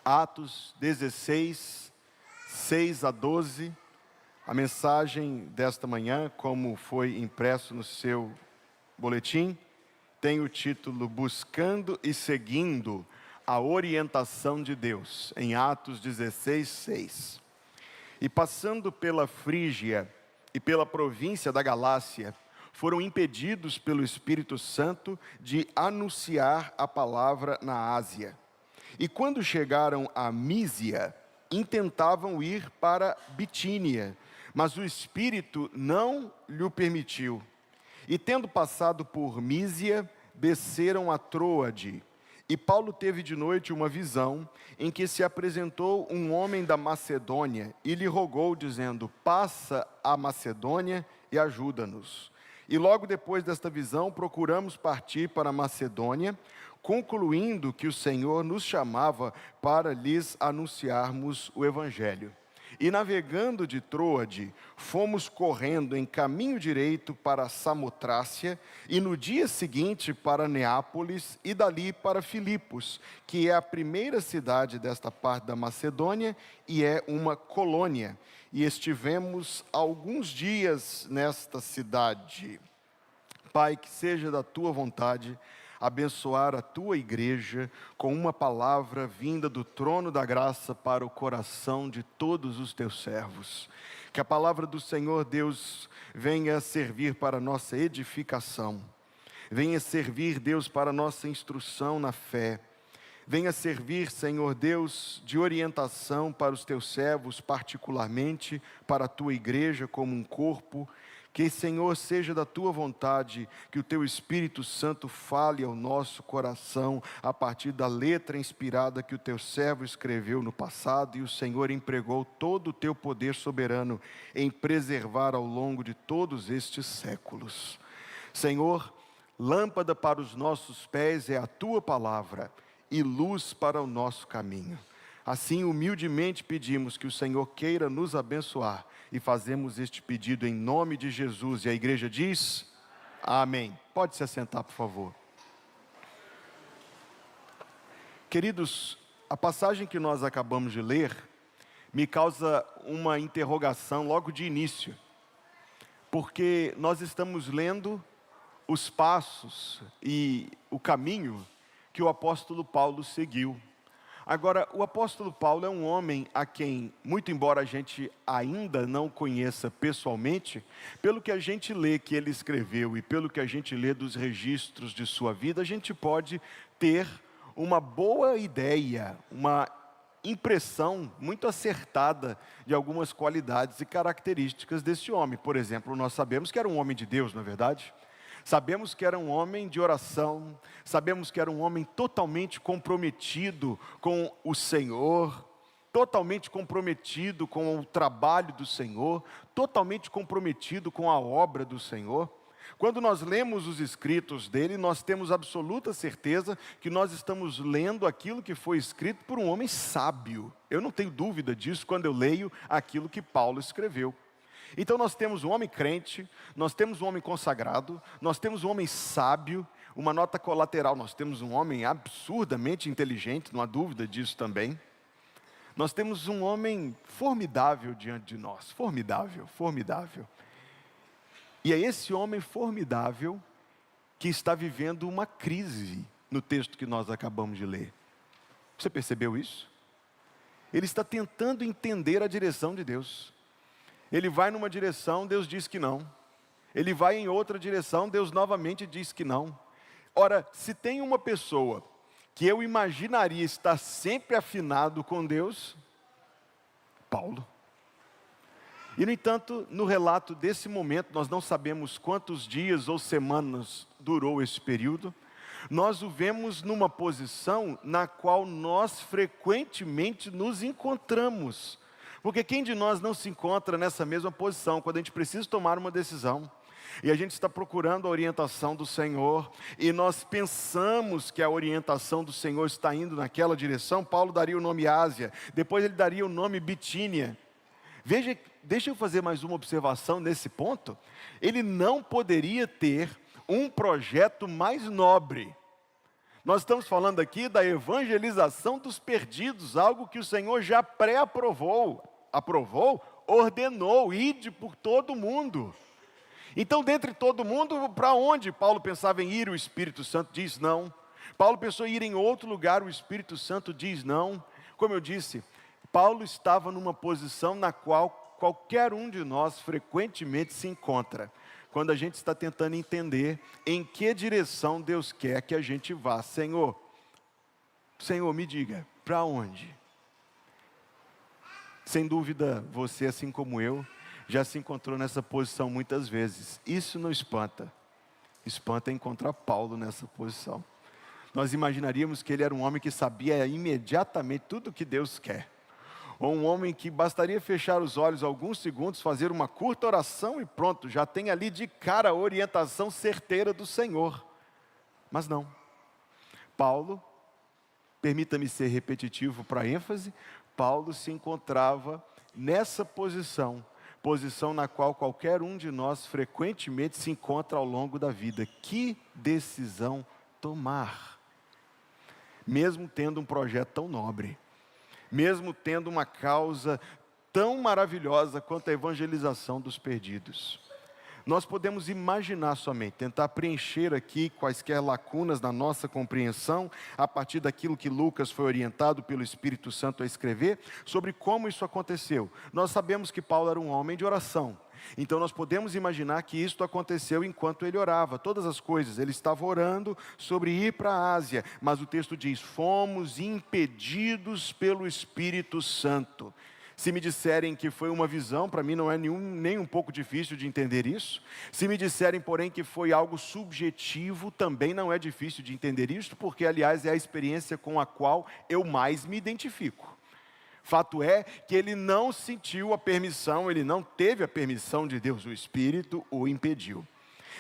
Atos 16, 6 a 12. A mensagem desta manhã, como foi impresso no seu boletim, tem o título Buscando e Seguindo a Orientação de Deus, em Atos 16, 6. E passando pela Frígia e pela província da Galácia, foram impedidos pelo Espírito Santo de anunciar a palavra na Ásia. E quando chegaram a Mísia, intentavam ir para Bitínia, mas o Espírito não lhe permitiu. E tendo passado por Mísia, desceram a Troade. E Paulo teve de noite uma visão, em que se apresentou um homem da Macedônia, e lhe rogou, dizendo: passa a Macedônia e ajuda-nos. E logo depois desta visão, procuramos partir para a Macedônia, concluindo que o Senhor nos chamava para lhes anunciarmos o Evangelho. E navegando de Troade, fomos correndo em caminho direito para Samotrácia, e no dia seguinte para Neápolis, e dali para Filipos, que é a primeira cidade desta parte da Macedônia, e é uma colônia. E estivemos alguns dias nesta cidade. Pai, que seja da Tua vontade abençoar a Tua igreja com uma palavra vinda do trono da graça para o coração de todos os Teus servos. Que a palavra do Senhor Deus venha servir para a nossa edificação. Venha servir, Deus, para a nossa instrução na fé. Venha servir, Senhor Deus, de orientação para os Teus servos, particularmente para a Tua igreja como um corpo. Que, Senhor, seja da Tua vontade, que o Teu Espírito Santo fale ao nosso coração, a partir da letra inspirada que o Teu servo escreveu no passado, e o Senhor empregou todo o Teu poder soberano em preservar ao longo de todos estes séculos. Senhor, lâmpada para os nossos pés é a Tua palavra, e luz para o nosso caminho. Assim, humildemente pedimos que o Senhor queira nos abençoar, e fazemos este pedido em nome de Jesus. E a igreja diz: amém. Pode se assentar, por favor. Queridos, a passagem que nós acabamos de ler me causa uma interrogação logo de início, porque nós estamos lendo os passos e o caminho que o apóstolo Paulo seguiu. Agora, o apóstolo Paulo é um homem a quem, muito embora a gente ainda não conheça pessoalmente, pelo que a gente lê que ele escreveu e pelo que a gente lê dos registros de sua vida, a gente pode ter uma boa ideia, uma impressão muito acertada de algumas qualidades e características desse homem. Por exemplo, nós sabemos que era um homem de Deus, não é verdade? Sabemos que era um homem de oração, sabemos que era um homem totalmente comprometido com o Senhor, totalmente comprometido com o trabalho do Senhor, totalmente comprometido com a obra do Senhor. Quando nós lemos os escritos dele, nós temos absoluta certeza que nós estamos lendo aquilo que foi escrito por um homem sábio. Eu não tenho dúvida disso quando eu leio aquilo que Paulo escreveu. Então nós temos um homem crente, nós temos um homem consagrado, nós temos um homem sábio. Uma nota colateral: nós temos um homem absurdamente inteligente, não há dúvida disso também. Nós temos um homem formidável diante de nós, formidável, formidável. E é esse homem formidável que está vivendo uma crise no texto que nós acabamos de ler. Você percebeu isso? Ele está tentando entender a direção de Deus. Ele vai numa direção, Deus diz que não. Ele vai em outra direção, Deus novamente diz que não. Ora, se tem uma pessoa que eu imaginaria estar sempre afinado com Deus, Paulo. E no entanto, no relato desse momento, nós não sabemos quantos dias ou semanas durou esse período, nós o vemos numa posição na qual nós frequentemente nos encontramos. Porque quem de nós não se encontra nessa mesma posição, quando a gente precisa tomar uma decisão, e a gente está procurando a orientação do Senhor, e nós pensamos que a orientação do Senhor está indo naquela direção. Paulo daria o nome Ásia, depois ele daria o nome Bitínia. Veja, deixa eu fazer mais uma observação nesse ponto. Ele não poderia ter um projeto mais nobre. Nós estamos falando aqui da evangelização dos perdidos, algo que o Senhor já pré-aprovou, ordenou, ide por todo mundo. Então, dentre todo mundo, para onde Paulo pensava em ir, o Espírito Santo diz não. Paulo pensou em ir em outro lugar, o Espírito Santo diz não. Como eu disse, Paulo estava numa posição na qual qualquer um de nós frequentemente se encontra, quando a gente está tentando entender em que direção Deus quer que a gente vá. Senhor, me diga, para onde? Sem dúvida, você, assim como eu, já se encontrou nessa posição muitas vezes. Isso não espanta. Espanta encontrar Paulo nessa posição. Nós imaginaríamos que ele era um homem que sabia imediatamente tudo o que Deus quer. Ou um homem que bastaria fechar os olhos alguns segundos, fazer uma curta oração e pronto, já tem ali de cara a orientação certeira do Senhor. Mas não. Paulo, permita-me ser repetitivo para ênfase, Paulo se encontrava nessa posição na qual qualquer um de nós frequentemente se encontra ao longo da vida. Que decisão tomar? Mesmo tendo um projeto tão nobre, mesmo tendo uma causa tão maravilhosa quanto a evangelização dos perdidos. Nós podemos imaginar somente, tentar preencher aqui quaisquer lacunas na nossa compreensão, a partir daquilo que Lucas foi orientado pelo Espírito Santo a escrever, sobre como isso aconteceu. Nós sabemos que Paulo era um homem de oração, então nós podemos imaginar que isto aconteceu enquanto ele orava. Todas as coisas, ele estava orando sobre ir para a Ásia, mas o texto diz, fomos impedidos pelo Espírito Santo. Se me disserem que foi uma visão, para mim não é nem um pouco difícil de entender isso. Se me disserem, porém, que foi algo subjetivo, também não é difícil de entender isso, porque, aliás, é a experiência com a qual eu mais me identifico. Fato é que ele não sentiu a permissão, ele não teve a permissão de Deus, o Espírito o impediu.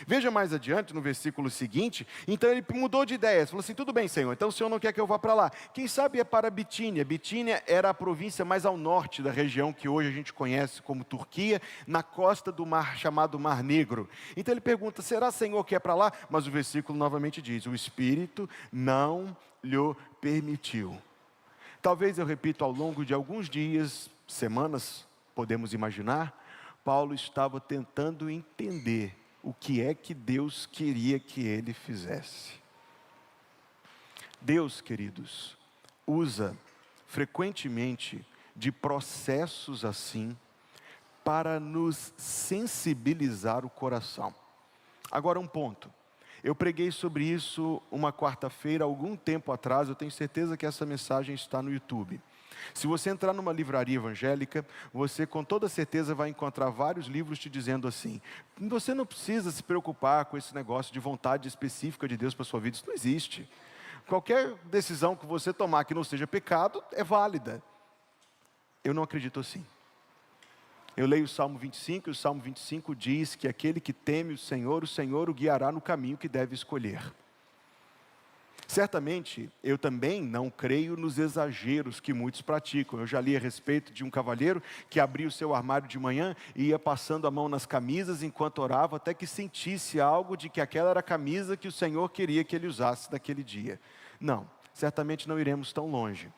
Veja mais adiante, no versículo seguinte, então ele mudou de ideia, falou assim, tudo bem, Senhor, então o Senhor não quer que eu vá para lá. Quem sabe é para Bitínia. Bitínia era a província mais ao norte da região que hoje a gente conhece como Turquia, na costa do mar chamado Mar Negro. Então ele pergunta, será, Senhor, que é para lá? Mas o versículo novamente diz, o Espírito não lhe permitiu. Talvez, eu repito, ao longo de alguns dias, semanas, podemos imaginar, Paulo estava tentando entender o que é que Deus queria que ele fizesse. Deus, queridos, usa frequentemente de processos assim para nos sensibilizar o coração. Agora um ponto. Eu preguei sobre isso uma quarta-feira, algum tempo atrás, eu tenho certeza que essa mensagem está no YouTube. Se você entrar numa livraria evangélica, você com toda certeza vai encontrar vários livros te dizendo assim, você não precisa se preocupar com esse negócio de vontade específica de Deus para a sua vida, isso não existe. Qualquer decisão que você tomar que não seja pecado, é válida. Eu não acredito assim. Eu leio o Salmo 25, e o Salmo 25 diz que aquele que teme o Senhor o guiará no caminho que deve escolher. Certamente, eu também não creio nos exageros que muitos praticam. Eu já li a respeito de um cavalheiro que abria o seu armário de manhã e ia passando a mão nas camisas enquanto orava, até que sentisse algo de que aquela era a camisa que o Senhor queria que ele usasse naquele dia. Não, certamente não iremos tão longe.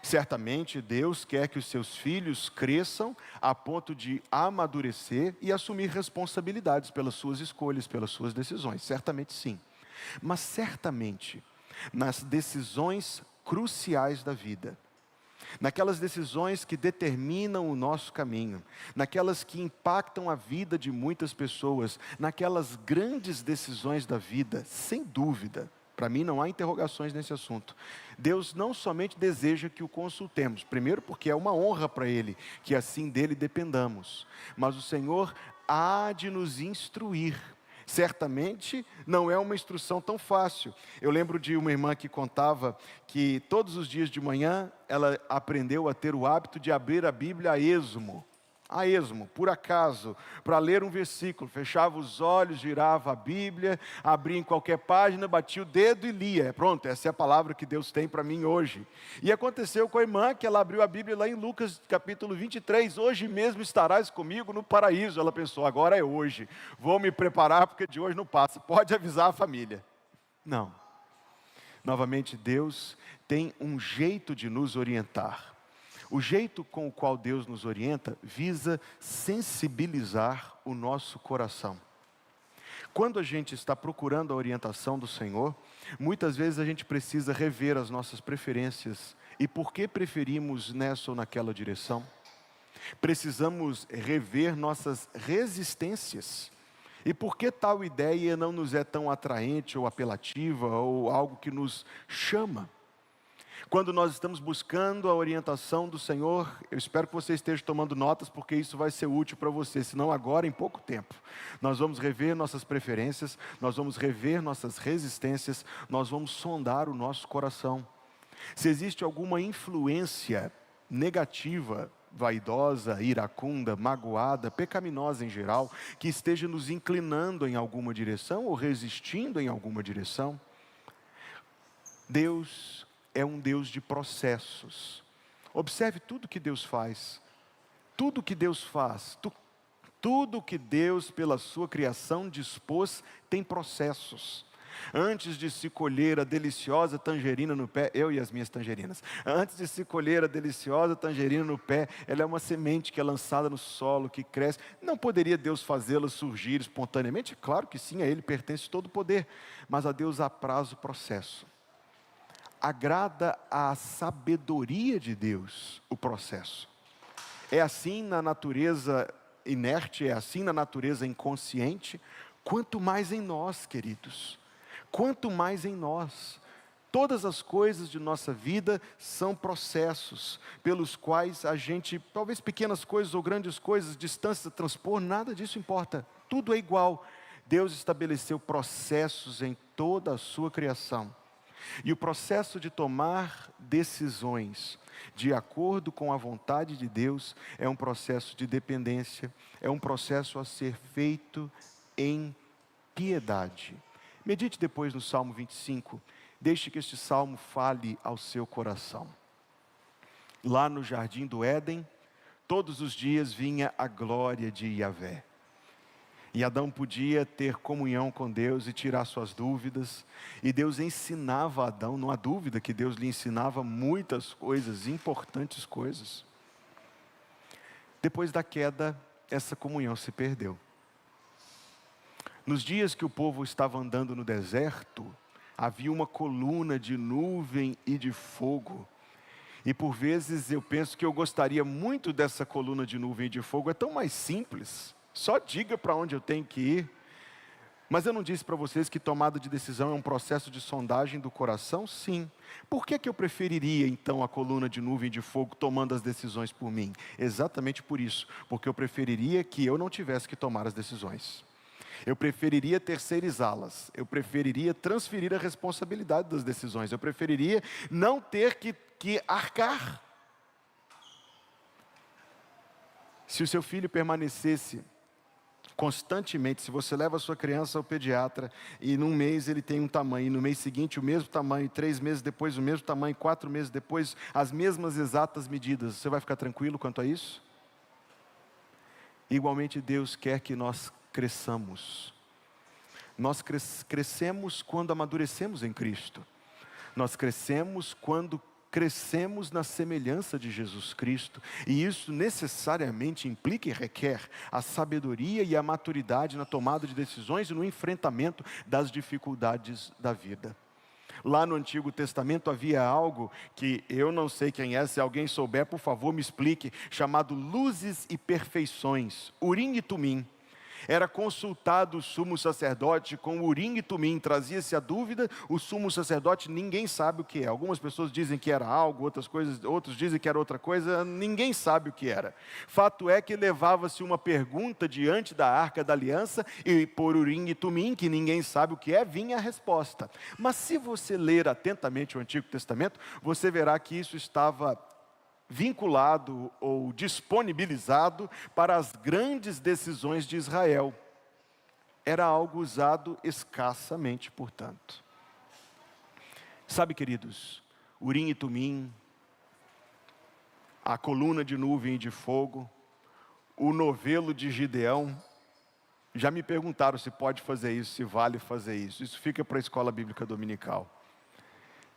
Certamente Deus quer que os seus filhos cresçam a ponto de amadurecer e assumir responsabilidades pelas suas escolhas, pelas suas decisões. Certamente sim. Mas certamente, nas decisões cruciais da vida, naquelas decisões que determinam o nosso caminho, naquelas que impactam a vida de muitas pessoas, naquelas grandes decisões da vida, sem dúvida, para mim não há interrogações nesse assunto. Deus não somente deseja que o consultemos, primeiro porque é uma honra para Ele, que assim dele dependamos, mas o Senhor há de nos instruir. Certamente não é uma instrução tão fácil. Eu lembro de uma irmã que contava que todos os dias de manhã ela aprendeu a ter o hábito de abrir a Bíblia a esmo, por acaso, para ler um versículo, fechava os olhos, girava a Bíblia, abria em qualquer página, batia o dedo e lia. Pronto, essa é a palavra que Deus tem para mim hoje. E aconteceu com a irmã que ela abriu a Bíblia lá em Lucas capítulo 23, hoje mesmo estarás comigo no paraíso. Ela pensou, agora é hoje, vou me preparar porque de hoje não passa, pode avisar a família. Não. Novamente, Deus tem um jeito de nos orientar. O jeito com o qual Deus nos orienta visa sensibilizar o nosso coração. Quando a gente está procurando a orientação do Senhor, muitas vezes a gente precisa rever as nossas preferências. E por que preferimos nessa ou naquela direção? Precisamos rever nossas resistências. E por que tal ideia não nos é tão atraente ou apelativa ou algo que nos chama? Quando nós estamos buscando a orientação do Senhor, eu espero que você esteja tomando notas, porque isso vai ser útil para você, senão agora, em pouco tempo, nós vamos rever nossas preferências, nós vamos rever nossas resistências, nós vamos sondar o nosso coração. Se existe alguma influência negativa, vaidosa, iracunda, magoada, pecaminosa em geral, que esteja nos inclinando em alguma direção ou resistindo em alguma direção, Deus é um Deus de processos. Observe tudo que Deus faz. Tudo que Deus faz, tudo que Deus pela sua criação dispôs tem processos. Antes de se colher a deliciosa tangerina no pé, eu e as minhas tangerinas. Antes de se colher a deliciosa tangerina no pé, ela é uma semente que é lançada no solo, que cresce. Não poderia Deus fazê-la surgir espontaneamente? Claro que sim, a Ele pertence todo o poder. Mas a Deus apraz o processo. Agrada a sabedoria de Deus o processo. É assim na natureza inerte, é assim na natureza inconsciente, quanto mais em nós, queridos. Quanto mais em nós. Todas as coisas de nossa vida são processos pelos quais a gente, talvez pequenas coisas ou grandes coisas, distâncias a transpor, nada disso importa. Tudo é igual. Deus estabeleceu processos em toda a sua criação. E o processo de tomar decisões de acordo com a vontade de Deus é um processo de dependência, é um processo a ser feito em piedade. Medite depois no Salmo 25, deixe que este salmo fale ao seu coração. Lá no jardim do Éden, todos os dias vinha a glória de Yahvé. E Adão podia ter comunhão com Deus e tirar suas dúvidas. E Deus ensinava a Adão, não há dúvida que Deus lhe ensinava muitas coisas, importantes coisas. Depois da queda, essa comunhão se perdeu. Nos dias que o povo estava andando no deserto, havia uma coluna de nuvem e de fogo. E por vezes eu penso que eu gostaria muito dessa coluna de nuvem e de fogo, é tão mais simples. Só diga para onde eu tenho que ir. Mas eu não disse para vocês que tomada de decisão é um processo de sondagem do coração? Sim. Por que eu preferiria então a coluna de nuvem e de fogo tomando as decisões por mim? Exatamente por isso. Porque eu preferiria que eu não tivesse que tomar as decisões. Eu preferiria terceirizá-las. Eu preferiria transferir a responsabilidade das decisões. Eu preferiria não ter que arcar. Se o seu filho permanecesse constantemente, se você leva a sua criança ao pediatra e num mês ele tem um tamanho, e no mês seguinte o mesmo tamanho, 3 meses depois o mesmo tamanho, 4 meses depois as mesmas exatas medidas, você vai ficar tranquilo quanto a isso? Igualmente Deus quer que nós cresçamos. Nós crescemos quando amadurecemos em Cristo. Nós crescemos quando crescemos na semelhança de Jesus Cristo, e isso necessariamente implica e requer a sabedoria e a maturidade na tomada de decisões e no enfrentamento das dificuldades da vida. Lá no Antigo Testamento havia algo que eu não sei quem é, se alguém souber, por favor me explique, chamado luzes e perfeições, Urim e Tumim. Era consultado o sumo sacerdote com Urim e Tumim, trazia-se a dúvida, o sumo sacerdote ninguém sabe o que é. Algumas pessoas dizem que era algo, outros dizem que era outra coisa, ninguém sabe o que era. Fato é que levava-se uma pergunta diante da Arca da Aliança e por Urim e Tumim, que ninguém sabe o que é, vinha a resposta. Mas se você ler atentamente o Antigo Testamento, você verá que isso estava vinculado ou disponibilizado para as grandes decisões de Israel. Era algo usado escassamente, portanto. Sabe, queridos, Urim e Tumim, a coluna de nuvem e de fogo, o novelo de Gideão, já me perguntaram se pode fazer isso, se vale fazer isso. Isso fica para a escola bíblica dominical.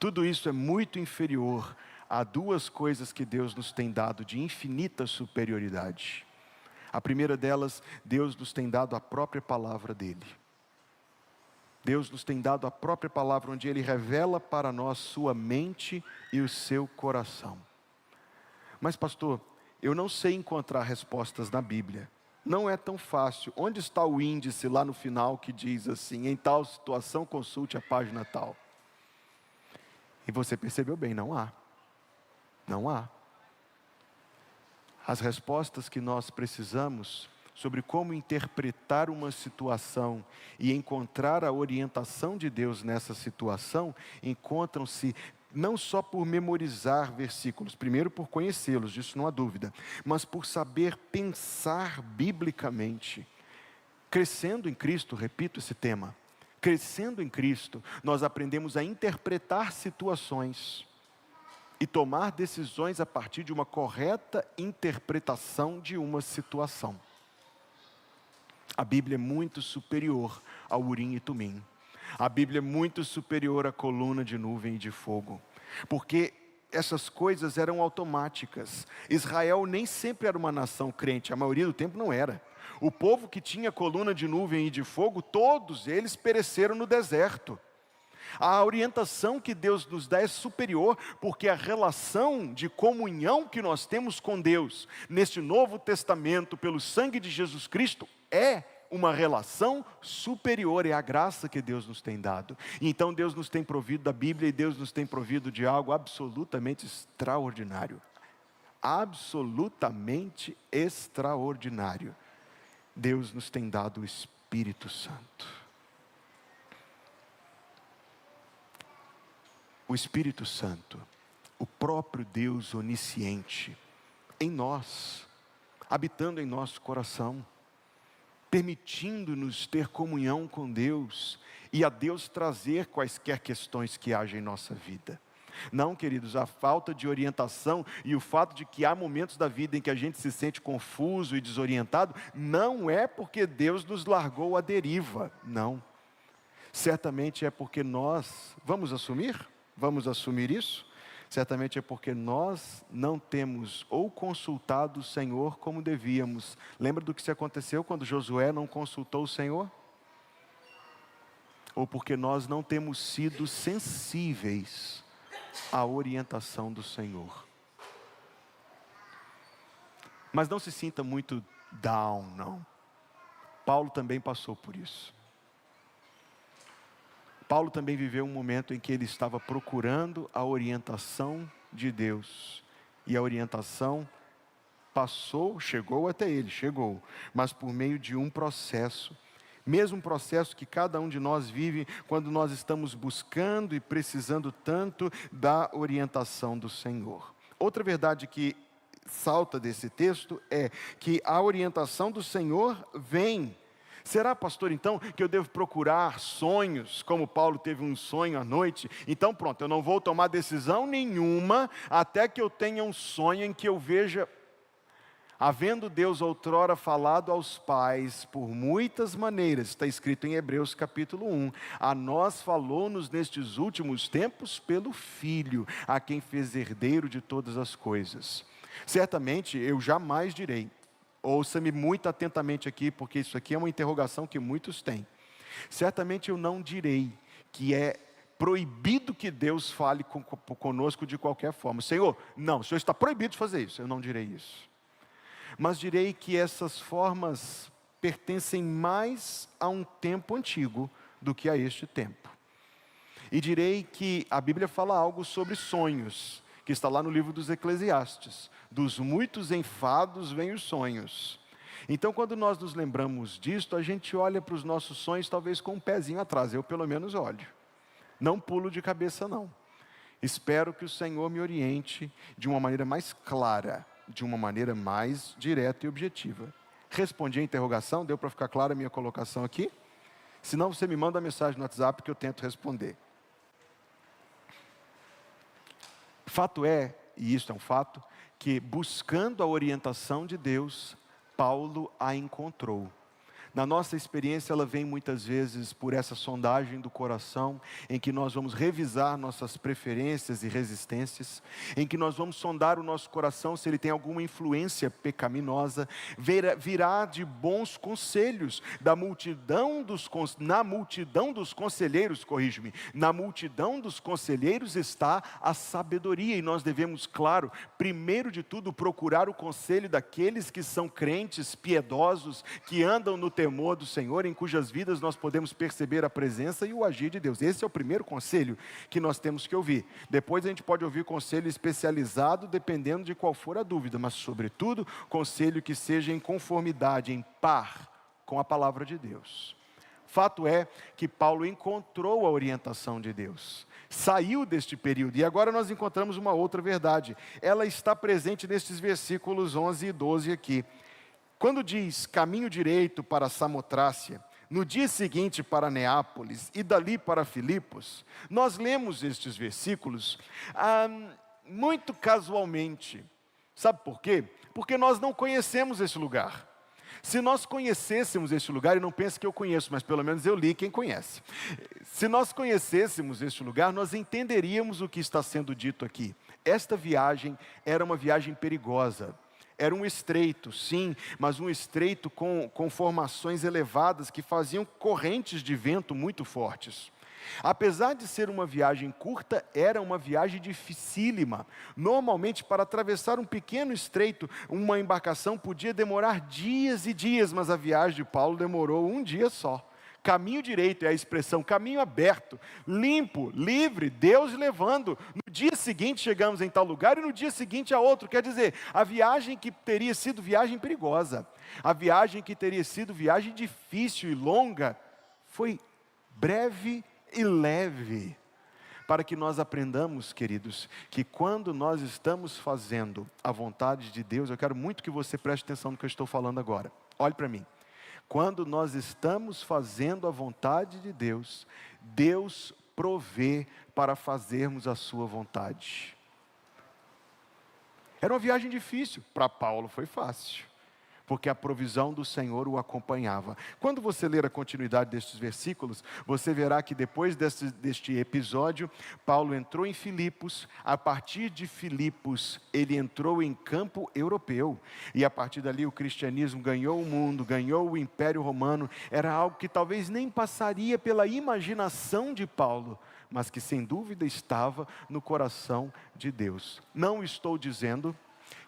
Tudo isso é muito inferior a duas coisas que Deus nos tem dado de infinita superioridade. A primeira delas, Deus nos tem dado a própria palavra dEle. Deus nos tem dado a própria palavra, onde Ele revela para nós sua mente e o seu coração. Mas pastor, eu não sei encontrar respostas na Bíblia. Não é tão fácil. Onde está o índice lá no final que diz assim, em tal situação consulte a página tal? E você percebeu bem, não há. Não há. As respostas que nós precisamos sobre como interpretar uma situação e encontrar a orientação de Deus nessa situação, encontram-se não só por memorizar versículos, primeiro por conhecê-los, disso não há dúvida, mas por saber pensar biblicamente. Crescendo em Cristo, repito esse tema, crescendo em Cristo, nós aprendemos a interpretar situações e tomar decisões a partir de uma correta interpretação de uma situação. A Bíblia é muito superior ao Urim e Tumim. A Bíblia é muito superior à coluna de nuvem e de fogo. Porque essas coisas eram automáticas. Israel nem sempre era uma nação crente, a maioria do tempo não era. O povo que tinha coluna de nuvem e de fogo, todos eles pereceram no deserto. A orientação que Deus nos dá é superior, porque a relação de comunhão que nós temos com Deus, neste Novo Testamento, pelo sangue de Jesus Cristo, é uma relação superior, é a graça que Deus nos tem dado. Então Deus nos tem provido da Bíblia e Deus nos tem provido de algo absolutamente extraordinário. Absolutamente extraordinário. Deus nos tem dado o Espírito Santo. O Espírito Santo, o próprio Deus onisciente, em nós, habitando em nosso coração, permitindo-nos ter comunhão com Deus e a Deus trazer quaisquer questões que haja em nossa vida. Não, queridos, a falta de orientação e o fato de que há momentos da vida em que a gente se sente confuso e desorientado, não é porque Deus nos largou à deriva, não. Certamente é porque nós, vamos assumir isso? Certamente é porque nós não temos ou consultado o Senhor como devíamos. Lembra do que se aconteceu quando Josué não consultou o Senhor? Ou porque nós não temos sido sensíveis à orientação do Senhor. Mas não se sinta muito down, não. Paulo também passou por isso. Paulo também viveu um momento em que ele estava procurando a orientação de Deus. E a orientação chegou até ele, mas por meio de um processo. Mesmo processo que cada um de nós vive quando nós estamos buscando e precisando tanto da orientação do Senhor. Outra verdade que salta desse texto é que a orientação do Senhor vem. Será, pastor, então, que eu devo procurar sonhos, como Paulo teve um sonho à noite? Então pronto, eu não vou tomar decisão nenhuma, até que eu tenha um sonho em que eu veja, havendo Deus outrora falado aos pais, por muitas maneiras, está escrito em Hebreus capítulo 1, a nós falou-nos nestes últimos tempos pelo Filho, a quem fez herdeiro de todas as coisas. Certamente eu jamais direi, ouça-me muito atentamente aqui, porque isso aqui é uma interrogação que muitos têm. Certamente eu não direi que é proibido que Deus fale conosco de qualquer forma. Senhor, não, o Senhor está proibido de fazer isso. Eu não direi isso. Mas direi que essas formas pertencem mais a um tempo antigo do que a este tempo. E direi que a Bíblia fala algo sobre sonhos, que está lá no livro dos Eclesiastes. Dos muitos enfados vêm os sonhos. Então, quando nós nos lembramos disto, a gente olha para os nossos sonhos talvez com um pezinho atrás. Eu pelo menos olho. Não pulo de cabeça não. Espero que o Senhor me oriente de uma maneira mais clara, de uma maneira mais direta e objetiva. Respondi a interrogação? Deu para ficar clara a minha colocação aqui? Se não, você me manda a mensagem no WhatsApp que eu tento responder. Fato é, e isso é um fato, que buscando a orientação de Deus, Paulo a encontrou. Na nossa experiência, ela vem muitas vezes por essa sondagem do coração, em que nós vamos revisar nossas preferências e resistências, em que nós vamos sondar o nosso coração se ele tem alguma influência pecaminosa, virá de bons conselhos, na multidão dos conselheiros, corrige-me, na multidão dos conselheiros está a sabedoria, e nós devemos, claro, primeiro de tudo, procurar o conselho daqueles que são crentes, piedosos, que andam no temor do Senhor, em cujas vidas nós podemos perceber a presença e o agir de Deus. Esse é o primeiro conselho que nós temos que ouvir. Depois a gente pode ouvir conselho especializado, dependendo de qual for a dúvida, mas sobretudo, conselho que seja em conformidade, em par com a palavra de Deus. Fato é que Paulo encontrou a orientação de Deus, saiu deste período, e agora nós encontramos uma outra verdade. Ela está presente nestes versículos 11 e 12 aqui. Quando diz caminho direito para Samotrácia, no dia seguinte para Neápolis e dali para Filipos, nós lemos estes versículos muito casualmente. Sabe por quê? Porque nós não conhecemos esse lugar. Se nós conhecêssemos este lugar, e não pense que eu conheço, mas pelo menos eu li quem conhece. Se nós conhecêssemos este lugar, nós entenderíamos o que está sendo dito aqui. Esta viagem era uma viagem perigosa. Era um estreito, sim, mas um estreito com formações elevadas que faziam correntes de vento muito fortes. Apesar de ser uma viagem curta, era uma viagem dificílima. Normalmente, para atravessar um pequeno estreito, uma embarcação podia demorar dias e dias, mas a viagem de Paulo demorou um dia só. Caminho direito é a expressão, caminho aberto, limpo, livre, Deus levando. No dia seguinte chegamos em tal lugar e no dia seguinte a outro. Quer dizer, a viagem que teria sido viagem perigosa, a viagem que teria sido viagem difícil e longa, foi breve e leve. Para que nós aprendamos, queridos, que quando nós estamos fazendo a vontade de Deus, eu quero muito que você preste atenção no que eu estou falando agora. Olhe para mim. Quando nós estamos fazendo a vontade de Deus, Deus provê para fazermos a sua vontade. Era uma viagem difícil, para Paulo foi fácil, porque a provisão do Senhor o acompanhava. Quando você ler a continuidade destes versículos, você verá que depois deste episódio, Paulo entrou em Filipos. A partir de Filipos, ele entrou em campo europeu, e a partir dali o cristianismo ganhou o mundo, ganhou o Império Romano. Era algo que talvez nem passaria pela imaginação de Paulo, mas que sem dúvida estava no coração de Deus. Não estou dizendo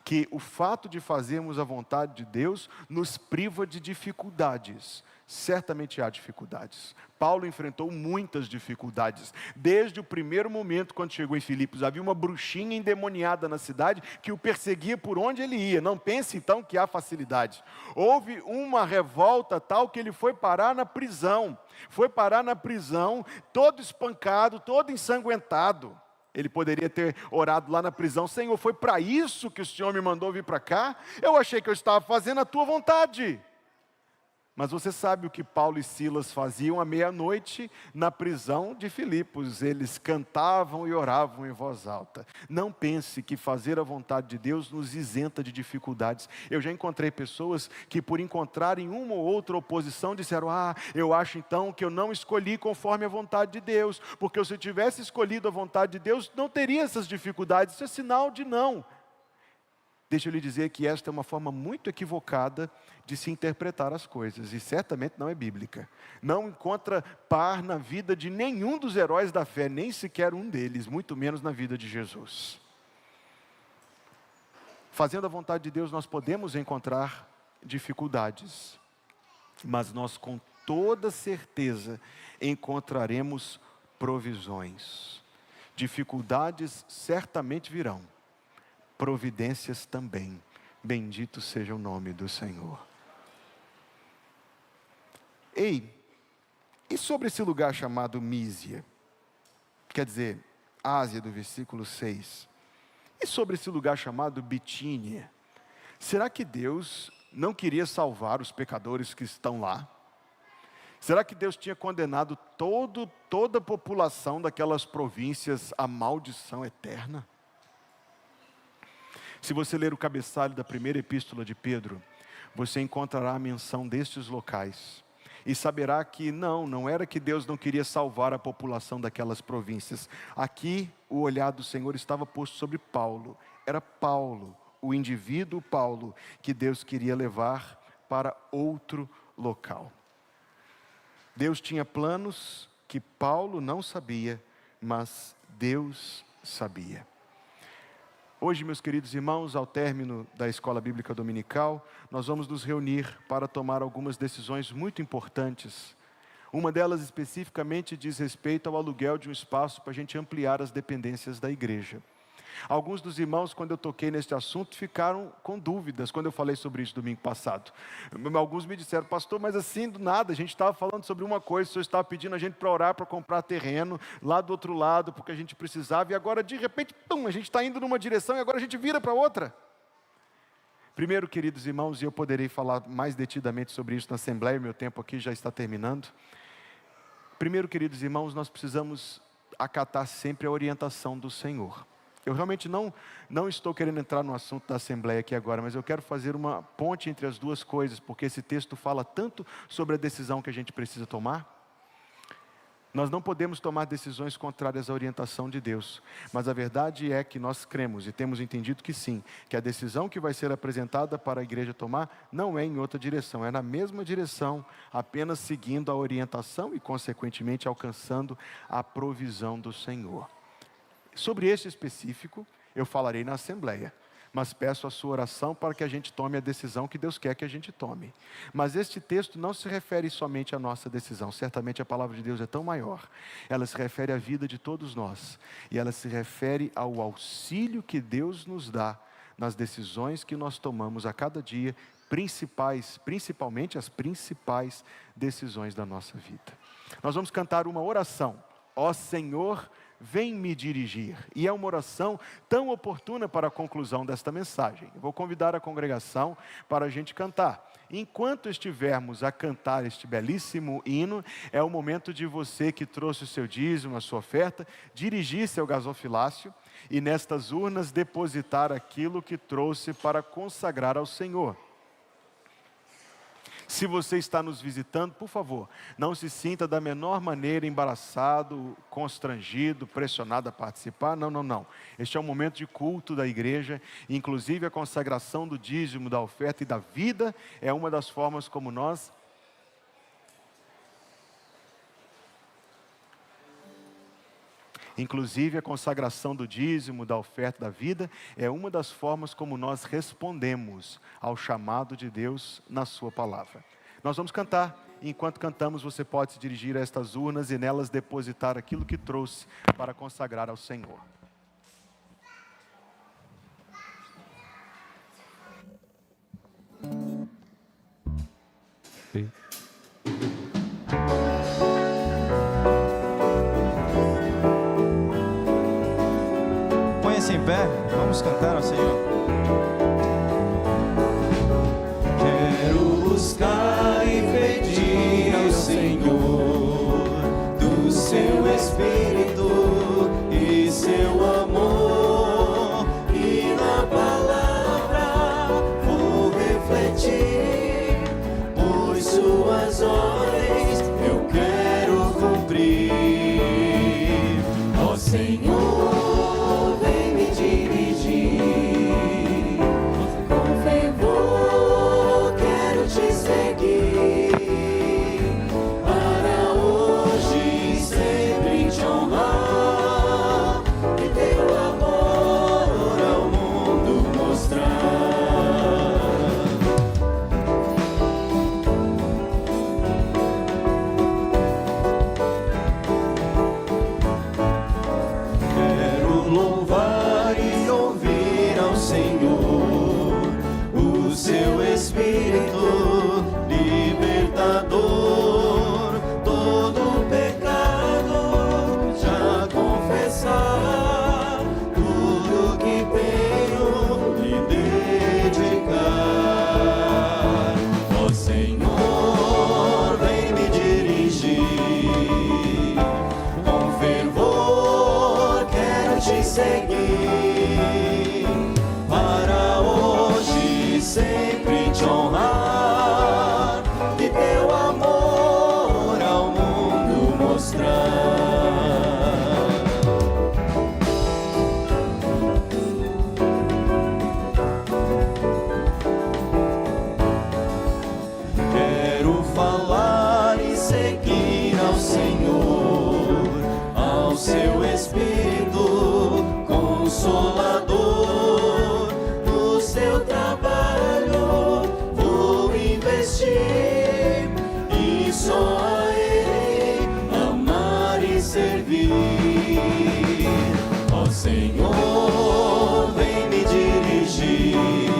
que o fato de fazermos a vontade de Deus nos priva de dificuldades. Certamente há dificuldades. Paulo enfrentou muitas dificuldades. Desde o primeiro momento, quando chegou em Filipos, havia uma bruxinha endemoniada na cidade que o perseguia por onde ele ia. Não pense então que há facilidade. Houve uma revolta tal que ele foi parar na prisão. Foi parar na prisão, todo espancado, todo ensanguentado. Ele poderia ter orado lá na prisão: Senhor, foi para isso que o Senhor me mandou vir para cá? Eu achei que eu estava fazendo a tua vontade. Mas você sabe o que Paulo e Silas faziam à meia-noite na prisão de Filipos? Eles cantavam e oravam em voz alta. Não pense que fazer a vontade de Deus nos isenta de dificuldades. Eu já encontrei pessoas que, por encontrarem uma ou outra oposição, disseram: eu acho então que eu não escolhi conforme a vontade de Deus, porque se eu tivesse escolhido a vontade de Deus, não teria essas dificuldades. Isso é sinal de não. Deixa eu lhe dizer que esta é uma forma muito equivocada de se interpretar as coisas, e certamente não é bíblica. Não encontra par na vida de nenhum dos heróis da fé, nem sequer um deles, muito menos na vida de Jesus. Fazendo a vontade de Deus, nós podemos encontrar dificuldades, mas nós com toda certeza encontraremos provisões. Dificuldades certamente virão, providências também. Bendito seja o nome do Senhor. Ei, e sobre esse lugar chamado Mísia? Quer dizer, Ásia, do versículo 6. E sobre esse lugar chamado Bitínia? Será que Deus não queria salvar os pecadores que estão lá? Será que Deus tinha condenado toda a população daquelas províncias à maldição eterna? Se você ler o cabeçalho da primeira epístola de Pedro, você encontrará a menção destes locais. E saberá que não era que Deus não queria salvar a população daquelas províncias. Aqui o olhar do Senhor estava posto sobre Paulo. Era Paulo, o indivíduo Paulo, que Deus queria levar para outro local. Deus tinha planos que Paulo não sabia, mas Deus sabia. Hoje, meus queridos irmãos, ao término da Escola Bíblica Dominical, nós vamos nos reunir para tomar algumas decisões muito importantes. Uma delas especificamente diz respeito ao aluguel de um espaço para a gente ampliar as dependências da igreja. Alguns dos irmãos, quando eu toquei neste assunto, ficaram com dúvidas quando eu falei sobre isso domingo passado. Alguns me disseram: pastor, mas assim do nada, a gente estava falando sobre uma coisa, o senhor estava pedindo a gente para orar, para comprar terreno lá do outro lado, porque a gente precisava, e agora de repente, a gente está indo numa direção e agora a gente vira para outra. Primeiro, queridos irmãos, e eu poderei falar mais detidamente sobre isso na Assembleia, meu tempo aqui já está terminando. Primeiro, queridos irmãos, nós precisamos acatar sempre a orientação do Senhor. Eu realmente não estou querendo entrar no assunto da Assembleia aqui agora, mas eu quero fazer uma ponte entre as duas coisas, porque esse texto fala tanto sobre a decisão que a gente precisa tomar. Nós não podemos tomar decisões contrárias à orientação de Deus, mas a verdade é que nós cremos e temos entendido que sim, que a decisão que vai ser apresentada para a igreja tomar não é em outra direção, é na mesma direção, apenas seguindo a orientação e consequentemente alcançando a provisão do Senhor. Sobre este específico, eu falarei na Assembleia, mas peço a sua oração para que a gente tome a decisão que Deus quer que a gente tome. Mas este texto não se refere somente à nossa decisão, certamente a palavra de Deus é tão maior. Ela se refere à vida de todos nós, e ela se refere ao auxílio que Deus nos dá nas decisões que nós tomamos a cada dia, principalmente as principais decisões da nossa vida. Nós vamos cantar uma oração: ó Senhor, vem me dirigir. E é uma oração tão oportuna para a conclusão desta mensagem. Eu vou convidar a congregação para a gente cantar. Enquanto estivermos a cantar este belíssimo hino, é o momento de você que trouxe o seu dízimo, a sua oferta, dirigir seu gasofilácio e nestas urnas depositar aquilo que trouxe para consagrar ao Senhor. Se você está nos visitando, por favor, não se sinta da menor maneira embaraçado, constrangido, pressionado a participar. Não. Este é um momento de culto da igreja, inclusive a consagração do dízimo, da oferta e da vida é uma das formas como nós respondemos ao chamado de Deus na sua palavra. Nós vamos cantar, e enquanto cantamos você pode se dirigir a estas urnas e nelas depositar aquilo que trouxe para consagrar ao Senhor. Sim. Põe-se em pé, vamos cantar ao Senhor. Quero buscar e pedir ao Senhor do seu Espírito e seu amor, e na palavra vou refletir, pois suas ordens eu quero cumprir. Ó Senhor, vem me dirigir, com fervor quero te seguir, para hoje sempre te honrar e teu amor ao mundo mostrar. Quero louvar e ouvir ao Senhor, o seu Espírito libertador, todo pecado já confessar, tudo que tenho lhe dedicar. Ó Senhor, vem me dirigir, com fervor quero te seguir, para afligir.